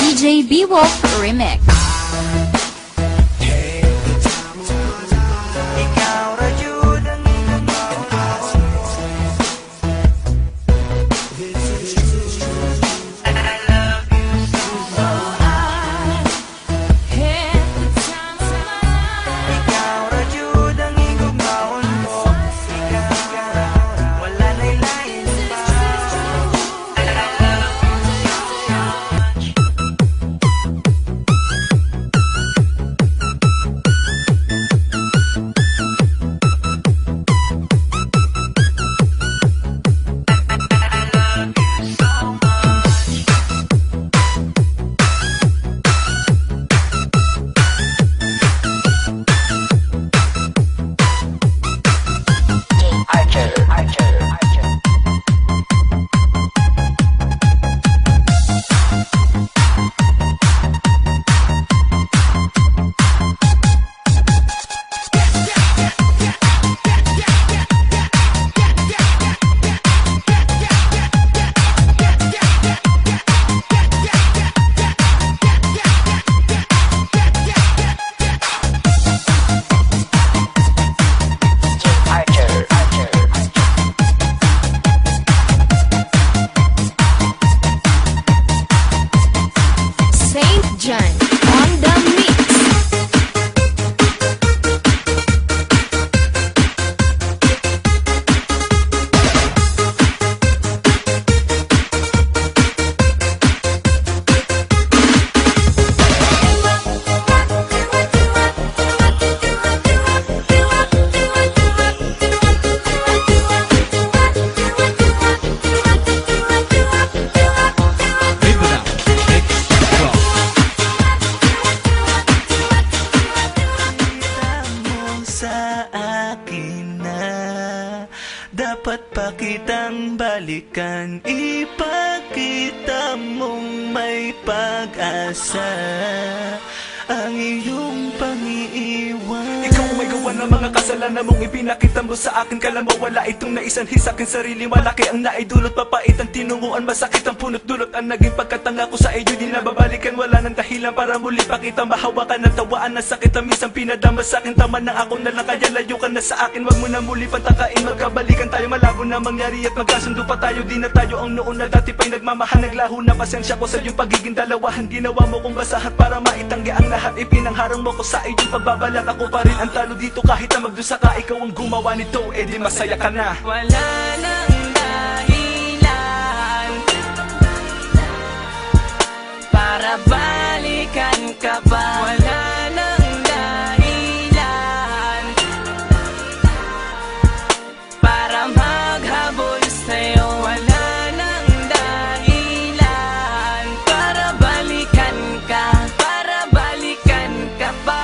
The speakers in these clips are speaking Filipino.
DJ B-Wolf Remix. Dapat pa kitang balikan, ipakita mong may pag-asa ang iyong pang-iiwan. Ikaw may gawa ng mga kasalanan mong ipinakita mo sa akin. Kala mo wala itong naisanhi sa akin sarili. Malaki ang naidulot, papait ang tinunguan, masakit ang punot dulot. Ang naging pagkatanga ko sa iyo, di na babalikan. Wala nang dahilan para muli pakita, mahawakan ng tawaan na sakit. Ang minsan pinadama sa akin, tama na ako na lang, kaya layo ka na sa akin. Wag mo na muli patakain, magkabalikan tayo. Malabo na mangyari at magkasundo pa tayo. Di na tayo ang noon na dati pa'y nagmamahal. Naglaho na pasensya ko sa iyong pagiging dalawahan. Ginawa mo kong basahan para maitanggi ang lahat. Ipinangharang mo ko sa iyong pagbabalak. Ako pa rin ang talo dito kahit na magdusa ka. Ikaw ang gumawa nito, di masaya ka na. Wala nang dahilan para balikan ka pa. Wala nang dahilan para maghabol sa'yo. Wala nang dahilan para balikan ka, para balikan ka pa.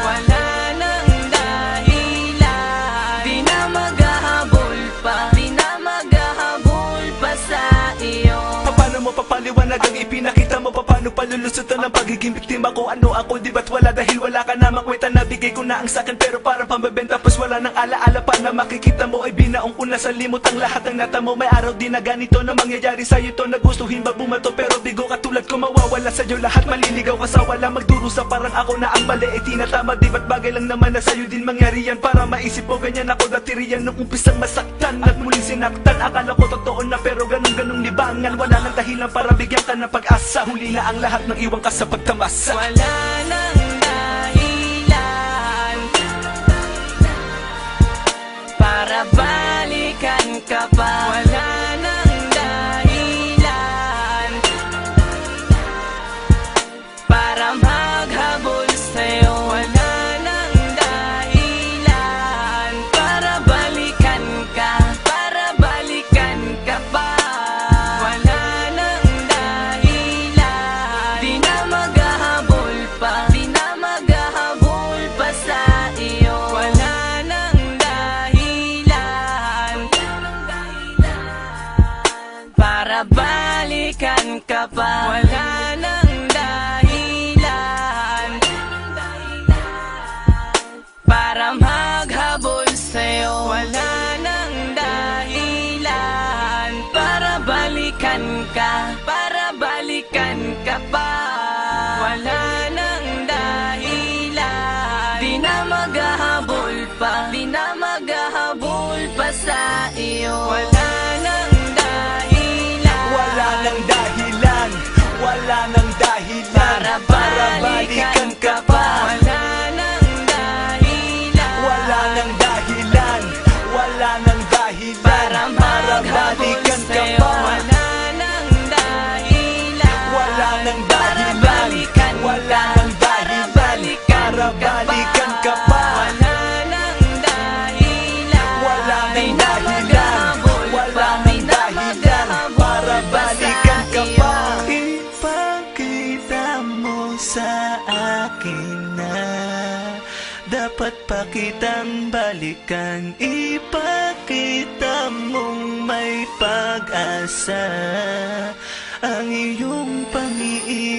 Wala nang dahilan, di na maghahabol pa, di na maghahabol pa sa iyo. Paano mo papaliwanag ang ipinakita mo? Paano palulusutan ang pagiging biktima ko? Ano ako, di ba't wala? Dahil wala ka na makwenta, nabigay ko na ang sakin pero parang pambebenta. Tapos wala nang alaala pa na makikita mo. Ay binaong ko na sa limot ang lahat ng natamo. May araw din na ganito na mangyayari sa'yo to. Nagustuhin ba bumato pero bigo katulad ko mawawala sa'yo lahat. Maliligaw ka sa wala, magdurusa parang ako na ang mali. Tinatama, di ba't bagay lang naman na sa'yo din mangyari yan? Para maisip mo ganyan ako dati riyan nung umpisang masaktan at muling sinaktan. Akala ko totoo na pero ganun-ganung libangan. Wala nang dahilan para bigyan ka ng pag-asa. Huli na ang lahat ng iwan ka sa pagtamasa. Wala nang dahilan para balikan ka pa. Wala nang dahilan para maghabol sa'yo. Wala nang dahilan para balikan ka, para balikan ka pa. Wala nang dahilan, di na maghahabol pa, di na maghahabol pa sa iyo. Wala nang dahilan para balikan ka pa. Wala nang dahilan para maghabol sa'yo. Wala nang dahilan para balikan ka, para balikan iyo. Wala nang dahilan, Wala nang dahilan, wala nang dahilan para balikan ka pa. Wala nang dahilan, Wala nang dahilan, wala nang dahilan para balikan ka sa'yo. pa. Wala nang dahilan, Wala nang dahilan, balikan wala ka. nang dahilan para balikan ka pa. Wala nang dahilan, Wala nang di na dahilan, maghahabol wala pa. nang Di na dahilan maghahabol para pa balikan sa ka iyo. pa. Ipakita mo sa akin na dapat pa kitang balikan. Ipakita mong may pag-asa ang iyong pag-iisip